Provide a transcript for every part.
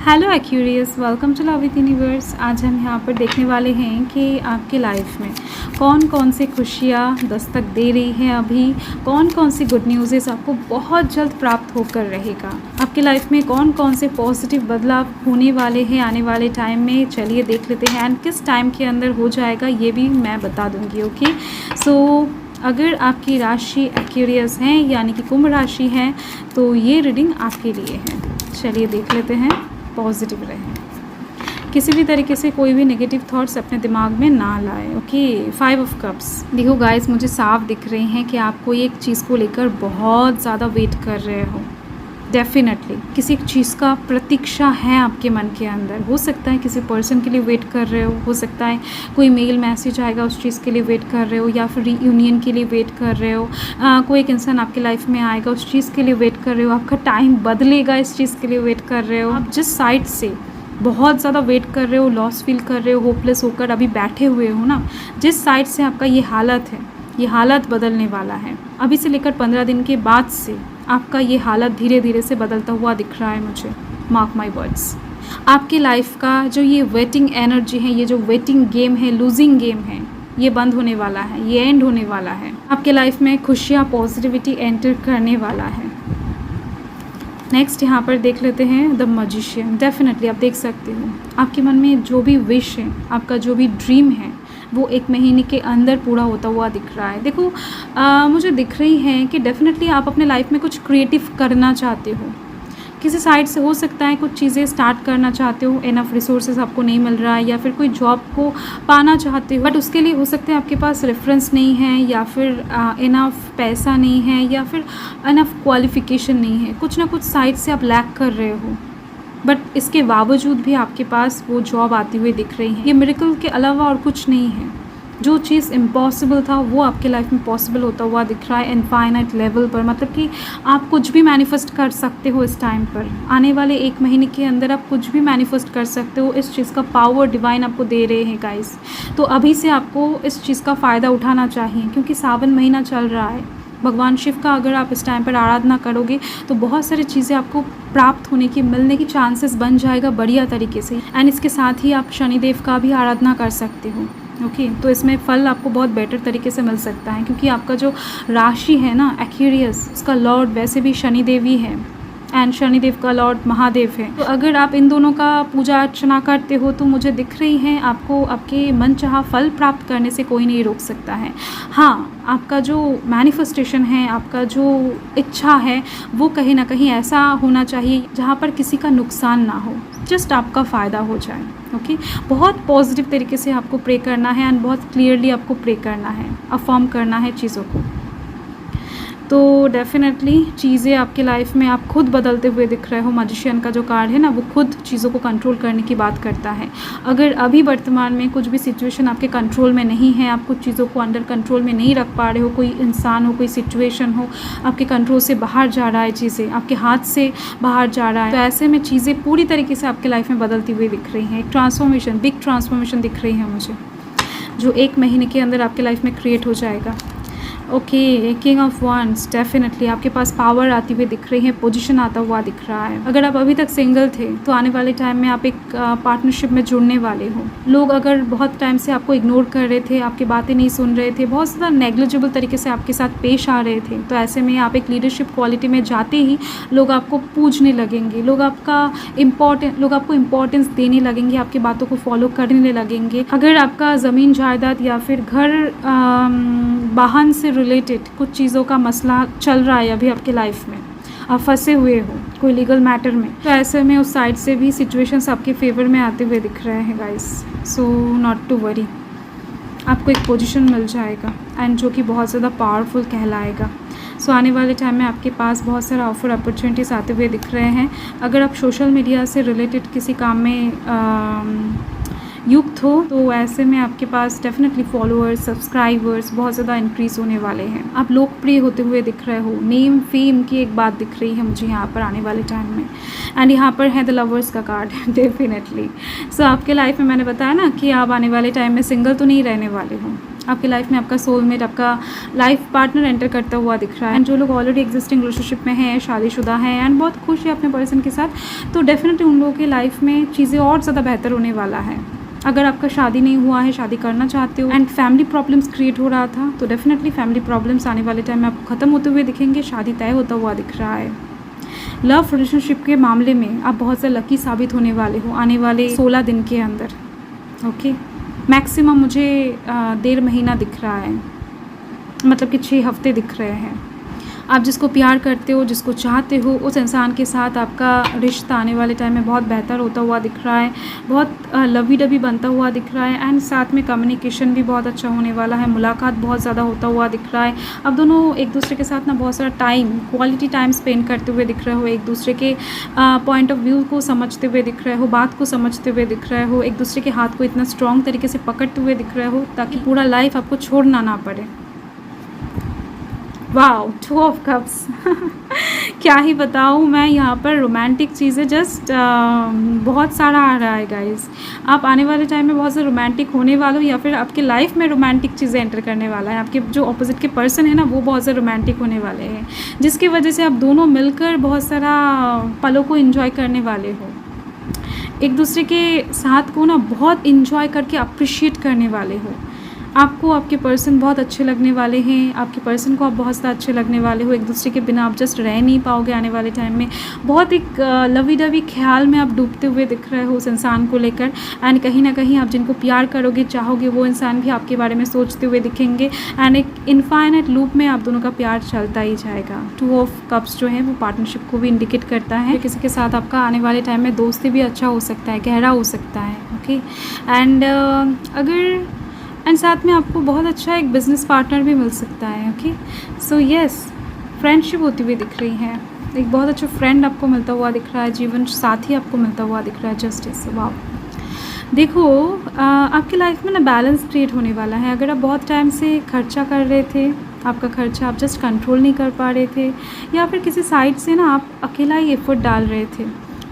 Hello एक्यूरियस, welcome to love with universe. आज हम यहाँ पर देखने वाले हैं कि आपके लाइफ में कौन कौन सी खुशियाँ दस्तक दे रही हैं, अभी कौन कौन सी गुड न्यूज़ आपको बहुत जल्द प्राप्त होकर रहेगा। आपके लाइफ में कौन कौन से पॉजिटिव बदलाव होने वाले हैं आने वाले टाइम में, चलिए देख लेते हैं। एंड किस टाइम के अंदर हो जाएगा ये भी मैं बता दूँगी। ओके, सो अगर आपकी राशि एक्यूरियस हैं यानी कि कुंभ राशि है तो ये रीडिंग आपके लिए है। चलिए देख लेते हैं। पॉजिटिव रहें, किसी भी तरीके से कोई भी नेगेटिव थॉट्स अपने दिमाग में ना लाए। Okay, 5 of cups. देखो गाइस, मुझे साफ दिख रहे हैं कि आप कोई एक चीज़ को लेकर बहुत ज़्यादा वेट कर रहे हो। डेफिनेटली किसी एक चीज़ का प्रतीक्षा है आपके मन के अंदर। हो सकता है किसी पर्सन के लिए वेट कर रहे हो सकता है कोई मेल मैसेज आएगा उस चीज़ के लिए वेट कर रहे हो, या फिर रीयूनियन के लिए वेट कर रहे हो। कोई एक इंसान आपके लाइफ में आएगा उस चीज़ के लिए वेट कर रहे हो। आपका टाइम बदलेगा इस चीज़ के लिए वेट कर रहे हो। आप जिस साइड से बहुत ज़्यादा वेट कर रहे हो, लॉस फील कर रहे हो, होपलेस होकर अभी बैठे हुए हो ना, जिस साइड से आपका ये हालत है, ये हालत बदलने वाला है। अभी से लेकर 15 दिन के बाद से आपका ये हालत धीरे धीरे से बदलता हुआ दिख रहा है मुझे। मार्क माई वर्ड्स, आपकी लाइफ का जो ये वेटिंग एनर्जी है, ये जो वेटिंग गेम है, लूजिंग गेम है, ये बंद होने वाला है, ये एंड होने वाला है। आपके लाइफ में खुशियाँ, पॉजिटिविटी एंटर करने वाला है। नेक्स्ट यहाँ पर देख लेते हैं द मैजिशियन। डेफिनेटली आप देख सकते हो आपके मन में जो भी विश है, आपका जो भी ड्रीम है, वो 1 महीने के अंदर पूरा होता हुआ दिख रहा है। देखो मुझे दिख रही है कि डेफिनेटली आप अपने लाइफ में कुछ क्रिएटिव करना चाहते हो। किसी साइड से हो सकता है कुछ चीज़ें स्टार्ट करना चाहते हो, इनफ रिसोर्सेज आपको नहीं मिल रहा है, या फिर कोई जॉब को पाना चाहते हो, बट उसके लिए हो सकता है आपके पास रेफरेंस नहीं है, या फिर इनफ पैसा नहीं है, या फिर इनफ क्वालिफिकेशन नहीं है। कुछ ना कुछ साइड से आप लैक कर रहे हो, बट इसके बावजूद भी आपके पास वो जॉब आती हुई दिख रही है। ये मिरेकल के अलावा और कुछ नहीं है। जो चीज़ इम्पॉसिबल था वो आपके लाइफ में पॉसिबल होता हुआ दिख रहा है इनफाइनाइट लेवल पर। मतलब कि आप कुछ भी मैनिफेस्ट कर सकते हो इस टाइम पर। आने वाले 1 महीने के अंदर आप कुछ भी मैनिफेस्ट कर सकते हो। इस चीज़ का पावर डिवाइन आपको दे रहे हैं गाइस। तो अभी से आपको इस चीज़ का फ़ायदा उठाना चाहिए, क्योंकि सावन महीना चल रहा है। भगवान शिव का अगर आप इस टाइम पर आराधना करोगे तो बहुत सारी चीज़ें आपको प्राप्त होने की, मिलने की चांसेस बन जाएगा बढ़िया तरीके से। एंड इसके साथ ही आप शनिदेव का भी आराधना कर सकते हो। ओके, तो इसमें फल आपको बहुत बेटर तरीके से मिल सकता है, क्योंकि आपका जो राशि है ना एक्यूरियस, उसका लॉर्ड वैसे भी शनिदेव ही है, एंड शनिदेव का लॉर्ड महादेव है। तो अगर आप इन दोनों का पूजा अर्चना करते हो तो मुझे दिख रही है आपको आपके मनचाहा फल प्राप्त करने से कोई नहीं रोक सकता है। हाँ, आपका जो मैनिफेस्टेशन है, आपका जो इच्छा है, वो कहीं ना कहीं ऐसा होना चाहिए जहाँ पर किसी का नुकसान ना हो, जस्ट आपका फ़ायदा हो जाए। ओके, बहुत पॉजिटिव तरीके से आपको प्रे करना है, एंड बहुत क्लियरली आपको प्रे करना है, अफर्म करना है चीज़ों को। तो डेफिनेटली चीज़ें आपके लाइफ में आप खुद बदलते हुए दिख रहे हो। मैजिशियन का जो कार्ड है ना, वो खुद चीज़ों को कंट्रोल करने की बात करता है। अगर अभी वर्तमान में कुछ भी सिचुएशन आपके कंट्रोल में नहीं है, आप कुछ चीज़ों को अंडर कंट्रोल में नहीं रख पा रहे हो, कोई इंसान हो, कोई सिचुएशन हो, आपके कंट्रोल से बाहर जा रहा है, चीज़ें आपके हाथ से बाहर जा रहा है, तो ऐसे में चीज़ें पूरी तरीके से आपके लाइफ में बदलती हुई दिख रही हैं। एक ट्रांसफॉर्मेशन, बिग ट्रांसफॉर्मेशन दिख रही है मुझे, जो 1 महीने के अंदर आपके लाइफ में क्रिएट हो जाएगा। Okay, king of wands. Definitely आपके पास पावर आती हुई दिख रही है, पोजीशन आता हुआ दिख रहा है। अगर आप अभी तक सिंगल थे तो आने वाले टाइम में आप एक पार्टनरशिप में जुड़ने वाले हो। लोग अगर बहुत टाइम से आपको इग्नोर कर रहे थे, आपकी बातें नहीं सुन रहे थे, बहुत ज़्यादा नेग्लिजिबल तरीके से आपके साथ पेश आ रहे थे, तो ऐसे में आप एक लीडरशिप क्वालिटी में जाते ही लोग आपको पूजने लगेंगे, लोग आपको इम्पोर्टेंस देने लगेंगे, आपकी बातों को फॉलो करने लगेंगे। अगर आपका ज़मीन जायदाद या फिर घर, वाहन से रिलेटेड कुछ चीज़ों का मसला चल रहा है अभी आपके लाइफ में, आप फंसे हुए हो कोई लीगल मैटर में, तो ऐसे में उस साइड से भी सिचुएशंस आपके फेवर में आते हुए दिख रहे हैं guys. So not to worry, आपको एक पोजीशन मिल जाएगा, एंड जो कि बहुत ज़्यादा पावरफुल कहलाएगा। सो आने वाले टाइम में आपके पास बहुत सारा ऑफर अपॉर्चुनिटीज़ आते हुए दिख रहे हैं। अगर आप सोशल मीडिया से रिलेटेड किसी काम में युक्त हो तो ऐसे में आपके पास डेफिनेटली फॉलोअर्स, सब्सक्राइबर्स बहुत ज़्यादा इंक्रीज़ होने वाले हैं। आप लोकप्रिय होते हुए दिख रहे हो, नेम फेम की एक बात दिख रही है मुझे यहाँ पर आने वाले टाइम में। एंड यहाँ पर है द लवर्स का कार्ड डेफिनेटली। सो आपके लाइफ में मैंने बताया ना कि आप आने वाले टाइम में सिंगल तो नहीं रहने वाले हो, आपकी लाइफ में आपका सोलमेट, आपका लाइफ पार्टनर एंटर करता हुआ दिख रहा है। एंड जो लोग ऑलरेडी एग्जिस्टिंग रिलेशनशिप में हैं, शादीशुदा हैं एंड बहुत खुश है अपने पर्सन के साथ, तो डेफिनेटली उन लोगों की लाइफ में चीज़ें और ज़्यादा बेहतर होने वाला है। अगर आपका शादी नहीं हुआ है, शादी करना चाहते हो एंड फैमिली प्रॉब्लम्स क्रिएट हो रहा था, तो डेफिनेटली फैमिली प्रॉब्लम्स आने वाले टाइम में आपको ख़त्म होते हुए दिखेंगे, शादी तय होता हुआ दिख रहा है। लव रिलेशनशिप के मामले में आप बहुत से लकी साबित होने वाले हो आने वाले 16 दिन के अंदर। ओके, मैक्सिमम मुझे 1.5 महीना दिख रहा है, मतलब कि 6 हफ्ते दिख रहे हैं। आप जिसको प्यार करते हो, जिसको चाहते हो, उस इंसान के साथ आपका रिश्ता आने वाले टाइम में बहुत बेहतर होता हुआ दिख रहा है, बहुत लवी डबी बनता हुआ दिख रहा है। एंड साथ में कम्युनिकेशन भी बहुत अच्छा होने वाला है, मुलाकात बहुत ज़्यादा होता हुआ दिख रहा है। अब दोनों एक दूसरे के साथ ना बहुत सारा टाइम, क्वालिटी टाइम स्पेंड करते हुए दिख रहे हो, एक दूसरे के पॉइंट ऑफ व्यू को समझते हुए दिख रहे हो, बात को समझते हुए दिख रहे हो, एक दूसरे के हाथ को इतना स्ट्रॉन्ग तरीके से पकड़ते हुए दिख रहे हो ताकि पूरा लाइफ आपको छोड़ना ना पड़े। वाओ, 2 ऑफ कप्स क्या ही बताऊँ मैं, यहाँ पर रोमांटिक चीज़ें जस्ट बहुत सारा आ रहा है गाइस। आप आने वाले टाइम में बहुत से रोमांटिक होने वाले हो, या फिर आपके लाइफ में रोमांटिक चीज़ें एंटर करने वाला है। आपके जो ऑपोजिट के पर्सन है ना, वो बहुत से रोमांटिक होने वाले हैं, जिसकी वजह से आप दोनों मिलकर बहुत सारा पलों को एंजॉय करने वाले हो, एक दूसरे के साथ को ना बहुत एंजॉय करके अप्रिशिएट करने वाले हो। आपको आपके पर्सन बहुत अच्छे लगने वाले हैं, आपके पर्सन को आप बहुत ज़्यादा अच्छे लगने वाले हो, एक दूसरे के बिना आप जस्ट रह नहीं पाओगे आने वाले टाइम में। बहुत एक लवी डवी ख्याल में आप डूबते हुए दिख रहे हो उस इंसान को लेकर, एंड कहीं ना कहीं आप जिनको प्यार करोगे, चाहोगे, वो इंसान भी आपके बारे में सोचते हुए दिखेंगे। एंड एक इनफाइनाइट लूप में आप दोनों का प्यार चलता ही जाएगा। 2 ऑफ कप्स जो है वो पार्टनरशिप को भी इंडिकेट करता है। किसी के साथ आपका आने वाले टाइम में दोस्ती भी अच्छा हो सकता है, गहरा हो सकता है। ओके, एंड साथ में आपको बहुत अच्छा एक बिज़नेस पार्टनर भी मिल सकता है। ओके, सो यस, फ्रेंडशिप होती हुई दिख रही है, एक बहुत अच्छा फ्रेंड आपको मिलता हुआ दिख रहा है, जीवन साथी आपको मिलता हुआ दिख रहा है। जस्टिस, वाह। देखो, आपकी लाइफ में ना बैलेंस क्रिएट होने वाला है। अगर आप बहुत टाइम से खर्चा कर रहे थे, आपका खर्चा आप जस्ट कंट्रोल नहीं कर पा रहे थे, या फिर किसी साइड से ना आप अकेला ही एफर्ट डाल रहे थे,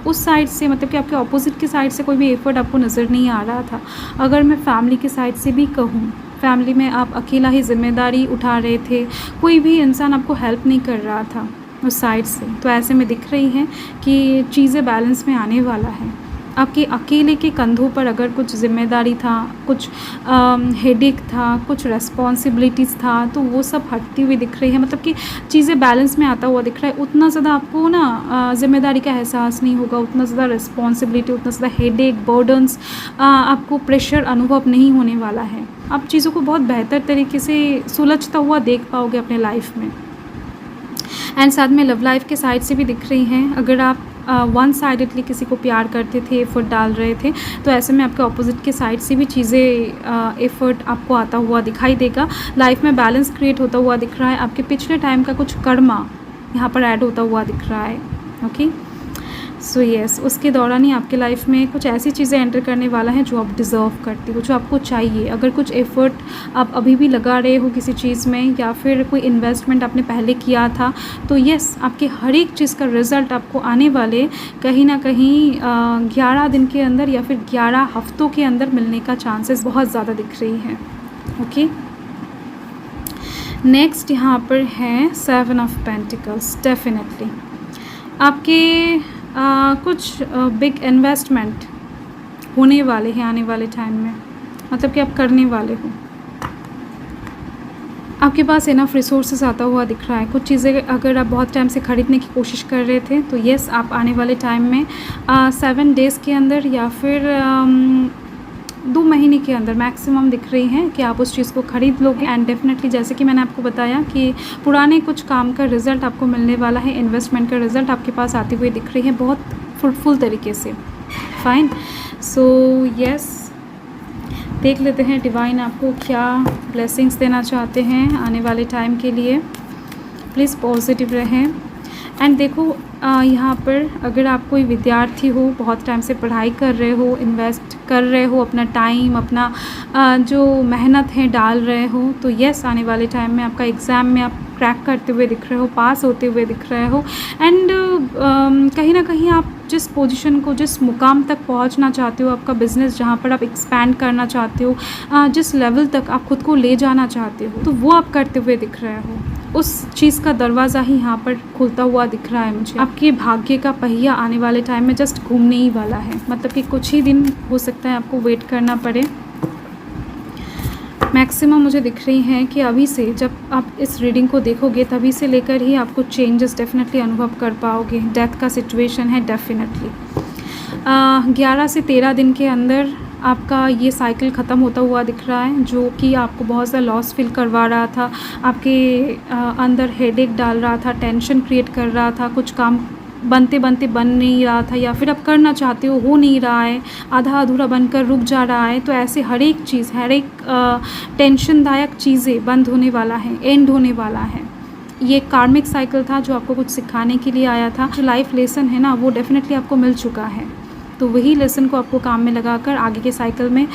उस साइड से, मतलब कि आपके ऑपोजिट की साइड से कोई भी एफर्ट आपको नज़र नहीं आ रहा था। अगर मैं फैमिली की साइड से भी कहूँ, फैमिली में आप अकेला ही जिम्मेदारी उठा रहे थे, कोई भी इंसान आपको हेल्प नहीं कर रहा था उस साइड से, तो ऐसे में दिख रही हैं कि चीज़ें बैलेंस में आने वाला है। आपके अकेले के कंधों पर अगर कुछ जिम्मेदारी था, कुछ हेडेक था, कुछ रेस्पॉन्सिबिलिटीज़ था, तो वो सब हटती हुई दिख रही है, मतलब कि चीज़ें बैलेंस में आता हुआ दिख रहा है। उतना ज़्यादा आपको ना जिम्मेदारी का एहसास नहीं होगा, उतना ज़्यादा रिस्पॉन्सिबिलिटी, उतना ज़्यादा हेडेक, बर्डन्स, आपको प्रेशर अनुभव नहीं होने वाला है। आप चीज़ों को बहुत बेहतर तरीके से सुलझता हुआ देख पाओगे अपने लाइफ में। एंड साथ में लव लाइफ के साइड से भी दिख रही हैं। अगर आप वन साइडेडली किसी को प्यार करते थे, एफर्ट डाल रहे थे, तो ऐसे में आपके ऑपोजिट के साइड से भी चीज़ें एफर्ट आपको आता हुआ दिखाई देगा। लाइफ में बैलेंस क्रिएट होता हुआ दिख रहा है। आपके पिछले टाइम का कुछ कर्मा यहाँ पर ऐड होता हुआ दिख रहा है। ओके, सो यस, उसके दौरान ही आपके लाइफ में कुछ ऐसी चीज़ें एंटर करने वाला है जो आप डिज़र्व करते हो, जो आपको चाहिए। अगर कुछ एफर्ट आप अभी भी लगा रहे हो किसी चीज़ में, या फिर कोई इन्वेस्टमेंट आपने पहले किया था, तो यस, आपके हर एक चीज़ का रिज़ल्ट आपको आने वाले कहीं ना कहीं 11 दिन के अंदर या फिर 11 हफ्तों के अंदर मिलने का चांसेस बहुत ज़्यादा दिख रही हैं। ओके, नेक्स्ट यहाँ पर है 7 ऑफ पेंटिकल्स। डेफिनेटली आपके कुछ बिग इन्वेस्टमेंट होने वाले हैं आने वाले टाइम में, मतलब कि आप करने वाले हो। आपके पास इनफ रिसोर्सेज आता हुआ दिख रहा है। कुछ चीज़ें अगर आप बहुत टाइम से ख़रीदने की कोशिश कर रहे थे, तो येस, आप आने वाले टाइम में 7 डेज़ के अंदर या फिर 2 महीने के अंदर मैक्सिमम दिख रही हैं कि आप उस चीज़ को ख़रीद लोगे। एंड डेफिनेटली जैसे कि मैंने आपको बताया कि पुराने कुछ काम का रिज़ल्ट आपको मिलने वाला है, इन्वेस्टमेंट का रिज़ल्ट आपके पास आती हुई दिख रही है बहुत फ्रूटफुल तरीके से। फाइन, सो यस, देख लेते हैं डिवाइन आपको क्या ब्लेसिंग्स देना चाहते हैं आने वाले टाइम के लिए। प्लीज़ पॉजिटिव रहें। एंड देखो, यहाँ पर अगर आप कोई विद्यार्थी हो, बहुत टाइम से पढ़ाई कर रहे हो, इन्वेस्ट कर रहे हो अपना टाइम, अपना जो मेहनत है डाल रहे हो, तो यस, आने वाले टाइम में आपका एग्ज़ाम में आप क्रैक करते हुए दिख रहे हो, पास होते हुए दिख रहे हो। एंड कहीं ना कहीं आप जिस पोजीशन को, जिस मुकाम तक पहुंचना चाहते हो, आपका बिज़नेस जहां पर आप एक्सपैंड करना चाहते हो, जिस लेवल तक आप खुद को ले जाना चाहते हो, तो वो आप करते हुए दिख रहे हो। उस चीज़ का दरवाज़ा ही यहाँ पर खुलता हुआ दिख रहा है मुझे। आपके भाग्य का पहिया आने वाले टाइम में जस्ट घूमने ही वाला है, मतलब कि कुछ ही दिन हो सकता है आपको वेट करना पड़े। मैक्सिमम मुझे दिख रही हैं कि अभी से जब आप इस रीडिंग को देखोगे तभी से लेकर ही आपको चेंजेस डेफिनेटली अनुभव कर पाओगे। डेथ का सिचुएशन है डेफिनेटली। 11 से 13 दिन के अंदर आपका ये साइकिल ख़त्म होता हुआ दिख रहा है, जो कि आपको बहुत सा लॉस फील करवा रहा था, आपके अंदर हेडेक डाल रहा था, टेंशन क्रिएट कर रहा था, कुछ काम बनते बनते बन नहीं रहा था, या फिर आप करना चाहते हो नहीं रहा है, आधा अधूरा बनकर रुक जा रहा है। तो ऐसे हर एक चीज़, हर एक टेंशनदायक चीज़ें बंद होने वाला है, एंड होने वाला है। ये कार्मिक साइकिल था जो आपको कुछ सिखाने के लिए आया था। जो लाइफ लेसन है ना, वो डेफिनेटली आपको मिल चुका है। तो वही लेसन को आपको काम में लगाकर आगे के साइकिल में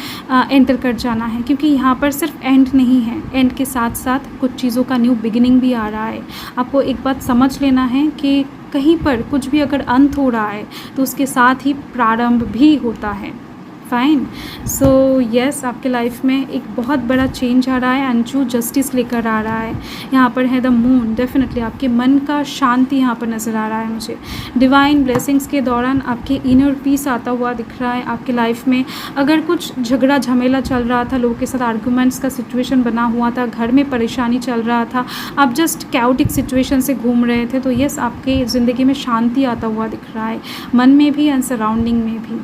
एंटर कर जाना है, क्योंकि यहाँ पर सिर्फ एंड नहीं है, एंड के साथ साथ कुछ चीज़ों का न्यू बिगिनिंग भी आ रहा है। आपको एक बात समझ लेना है कि कहीं पर कुछ भी अगर अंत हो रहा है तो उसके साथ ही प्रारंभ भी होता है। फाइन। सो यस, आपके लाइफ में एक बहुत बड़ा चेंज आ रहा है, अंशु जस्टिस लेकर आ रहा है। यहाँ पर है द मून। डेफिनेटली आपके मन का शांति यहाँ पर नज़र आ रहा है मुझे। डिवाइन ब्लेसिंग्स के दौरान आपके इनर पीस आता हुआ दिख रहा है आपके लाइफ में। अगर कुछ झगड़ा झमेला चल रहा था, लोगों के साथ आर्गूमेंट्स का सिचुएशन बना हुआ था, घर में परेशानी चल रहा था, आप जस्ट कैओटिक सिचुएशन से घूम रहे थे, तो यस, आपके ज़िंदगी में शांति आता हुआ दिख रहा है, मन में भी एंड सराउंडिंग में भी।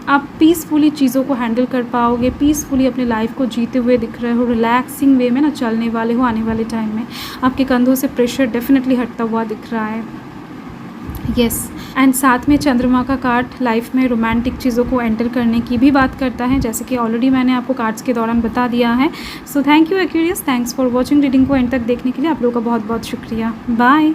आप पीसफुली चीज़ों को हैंडल कर पाओगे, पीसफुली अपने लाइफ को जीते हुए दिख रहे हो, रिलैक्सिंग वे में ना चलने वाले हो आने वाले टाइम में। आपके कंधों से प्रेशर डेफिनेटली हटता हुआ दिख रहा है। यस, एंड साथ में चंद्रमा का कार्ड लाइफ में रोमांटिक चीज़ों को एंटर करने की भी बात करता है, जैसे कि ऑलरेडी मैंने आपको कार्ड्स के दौरान बता दिया है। So thank you Aquarius, thanks for watching. Reading को एंड तक देखने के लिए आप लोगों का बहुत बहुत शुक्रिया। बाय।